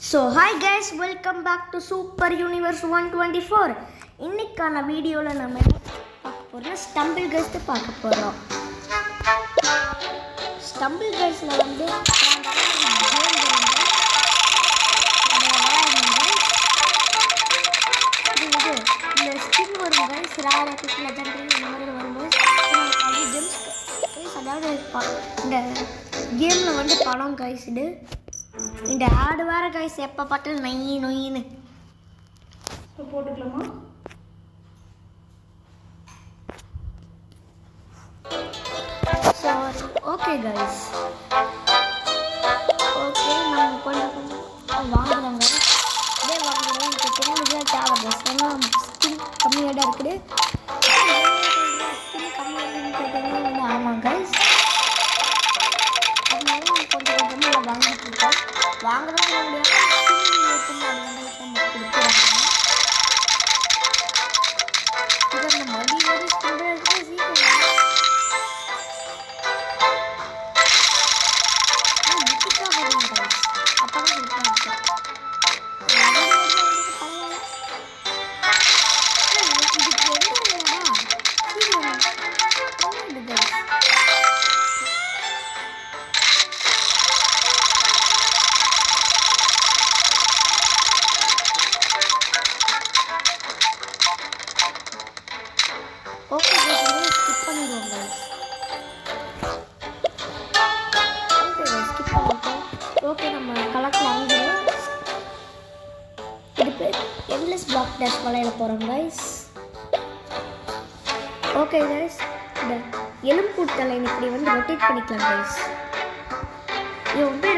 So hi guys, welcome back to Super Universe 124. இன்னைக்கான வீடியோவில் நம்ம பார்க்க போகிறோம் ஸ்டம்பிள் கைஸ் பார்க்க போகிறோம். ஸ்டம்பிள் கைஸில் வந்து இந்த ஸ்கின் வரும் கைஸ் ராரத்துக்கு லெஜெண்டரி இந்த மாதிரி வரும்போது கேம்ஸ் அதாவது இந்த கேமில் வந்து படம் கைஸ் இது இந்த ஆடு வேற கைஸ் எப்போ பார்த்தாலும் நொயின்னு போட்டுக்கலாமா? சாரி ஓகே கைஸ் ஓகே நம்ம கொஞ்சம் வாங்குறாங்க இதே வாங்குறோம் எனக்கு தெரிஞ்சு தேவை கைஸ் ஏன்னா ஸ்கின் கம்மியாக இருக்குது ஸ்கின் கம்மியாக கேட்டீங்கன்னா வந்து ஆமாம் கைஸ் அதனால கொஞ்சம் கொஞ்சமாக வாங்கிட்டு இருக்கோம் வாங்குறது முடியாது கொடுக்குறாங்க இதை நம்ம மறுபடியும் ஓகே ஸ்கிப் பண்ணிடுவோம் கைஸ் ஸ்கிப் பண்ணிட்டோம் ஓகே நம்ம கலெக்ட் வாங்கிடுவோம் இது பேர் எண்ட்லெஸ் பிளாக் டேஷ் விளையாட போகிறோம் கைஸ் ஓகே கைஸ் இந்த எலும்பு தலைன்னு இப்படி வந்து ரொட்டேட் பண்ணிக்கலாம் கைஸ் இது வந்து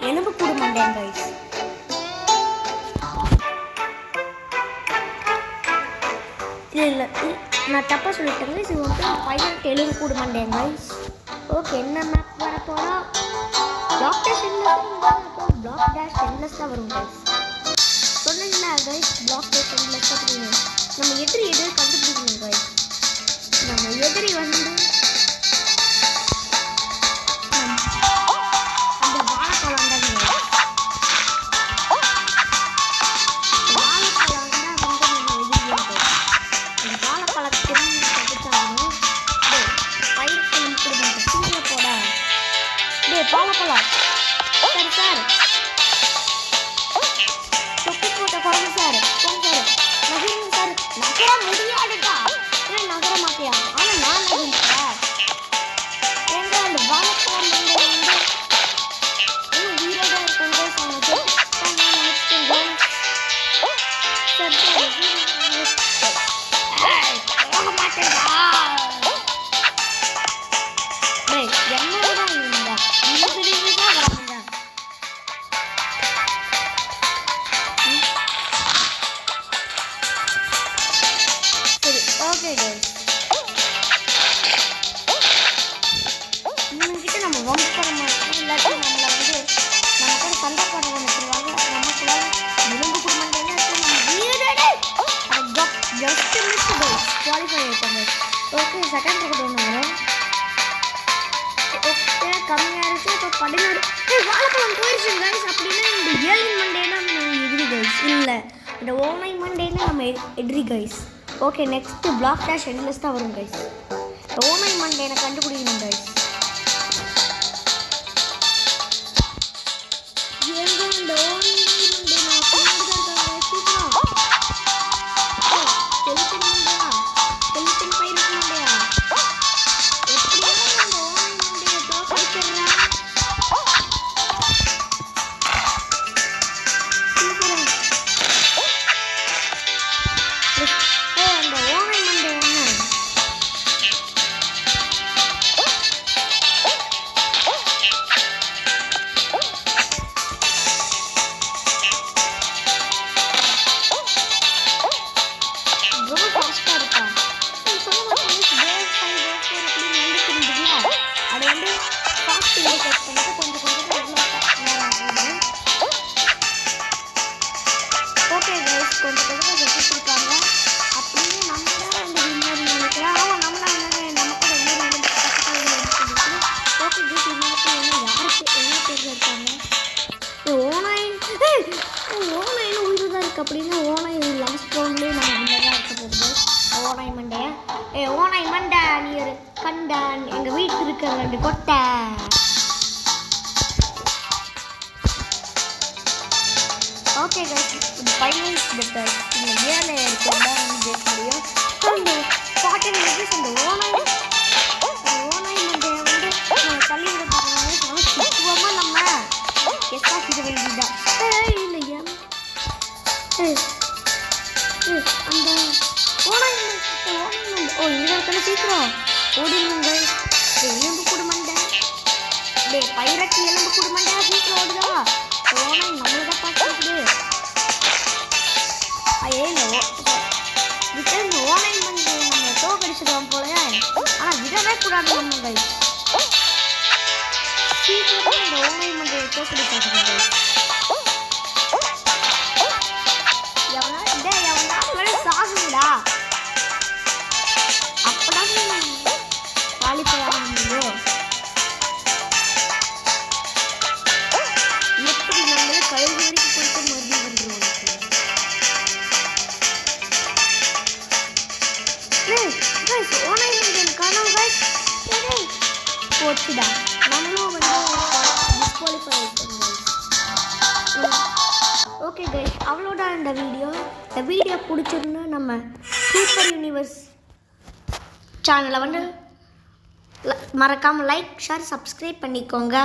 எலும்பு கூடு மாட்டேன் கைஸ் இல்லை நான் தப்பாக சொல்லிட்டேங்க இது வந்து ஃபைனல் எலும்பு கூடு மாட்டேன் கைஸ் ஓகே என்ன மேப் வர போனால் black dash black dash endless தான் வரும் கைஸ் சொன்னீங்கன்னா கைஸ் பிளாக் டேஷ் எண்ட்லெஸ் அப்படின்னு நம்ம எதிரி கண்டுபிடிக்கணும் கைஸ் நம்ம எதிரி வந்து அந்த வாழைப்பழம் தாங்க பாலப்பழம் சரி சார் தொப்பி போட்ட குழம்பு சார் போங்க சார் நகருங்க சார் நகர முடியாதுடா ஏன் நகர மாட்டியா ஆனால் நான் நகரும் சார் ஏங்க அந்த வாழைப்பழம் வந்து இன்னும் வீரோட இருக்குங்க சொன்னது நான் நினைச்சிட்டேன் சார் போக மாட்டேன்டா என்னதான் இருந்தா ஓகே கைஸ் இவங்கிட்ட நம்ம வம்ப் பண்ண மாட்டோம் இல்லாட்டி நம்மளை வந்து நம்ம கூட சண்டை போட நினைச்சிருவாங்க நமக்குள்ள எலும்பு குடும்பம் ஜஸ்ட் மிஸ் கைஸ் குவாலிஃபை ஆகிட்டாங்க ஓகே செகண்ட் ரெக்கார்ட் ஒன்று வரும் ஓகே கம்மியாக இருக்குது இப்போ 16 வாழைப்பழம் போயிடுச்சு கைஸ் அப்படின்னா இந்த ஏழு மண்டேனா நம்ம எதிரி கைஸ் இல்லை இந்த ஓனை மண்டேனா நம்ம எதிரி guys okay next black dash endless தான் வரும் கைஸ் ஓனை மண்டே எனக்கு கண்டுபிடிக்கணும் கைஸ் எங்க இந்த ஓனை மண்டே நான் பின்னாடி தான் இருக்கேன் ஸ்கெலிட்டன் மண்டையா ஸ்கெலிட்டன் பைரட் மண்டையா எப்படியா இந்த ஓனை மண்டையை தோக்கடிக்கிறேன் அந்த ஓனை மண்டை என்ன ஓனாய் ஓனாய் உயிர் தான் இருக்குது அப்படின்னா ஓனாய் லாஸ்ட் ரவுண்ட்லேயே நம்ம அதில் தான் இருக்க போகுது ஓனாய் மண்டை. ஓனாய் மண்டை நீ ஒரு கண்டான் எங்கள் வீட்டு இருக்கிற 2 கொட்டை. ஓகே கைஸ், இது ஃபைனல்ஸ் பெட்டர் இந்த ஏழை இருக்கிறதா வந்து பேச முடியும். அந்த 40 மினிட்ஸ் அந்த ஓனாய் மண்டையை வந்து தள்ளி விட போகிறாங்க. சுத்தமாக நம்ம எஸ்ஆக்கிட வேண்டியதான் இல்லையா? அந்த ஓனாய் மண்டை ஓ இங்கே இருக்கான சீக்கிரம் ஓடிடுங்க. எலும்பு கூட மண்டை பைரட்டு எலும்பு கூட மண்டை சீக்கிரம் ஓடுதா. ஓனாய் நம்மளதான் பார்த்துக்குது. இந்த ஓனாய் மண்டை நம்ம தோக்கடிச்சிடுவோம் போல. ஆனால் விடவே கூடாது நம்ம கைஸ். சீக்கிரமாக இந்த ஓனாய் மண்டையை தோக்கடிப்பாங்க. எவனாலும் வேலை சாகுங்கடா. அப்பதான் குவாலிஃபை ஆக முடியும். எப்படி நம்மள கழுகு வரைக்கும் போயிட்டு மறுபடியும் வந்துருவோம். ஓனாய் மண்டை காணோம் கைஸ். போச்சுடா நம்மளும் வந்து டிஸ்குவாலிஃபை ஆகிட்டோம். ஓகே கைஸ், அவ்வளோடா இந்த வீடியோ பிடிச்சிருந்தா நம்ம சூப்பர் யூனிவர்ஸ் சேனலை வந்து மறக்காமல் லைக் ஷேர் சப்ஸ்கிரைப் பண்ணிக்கோங்க.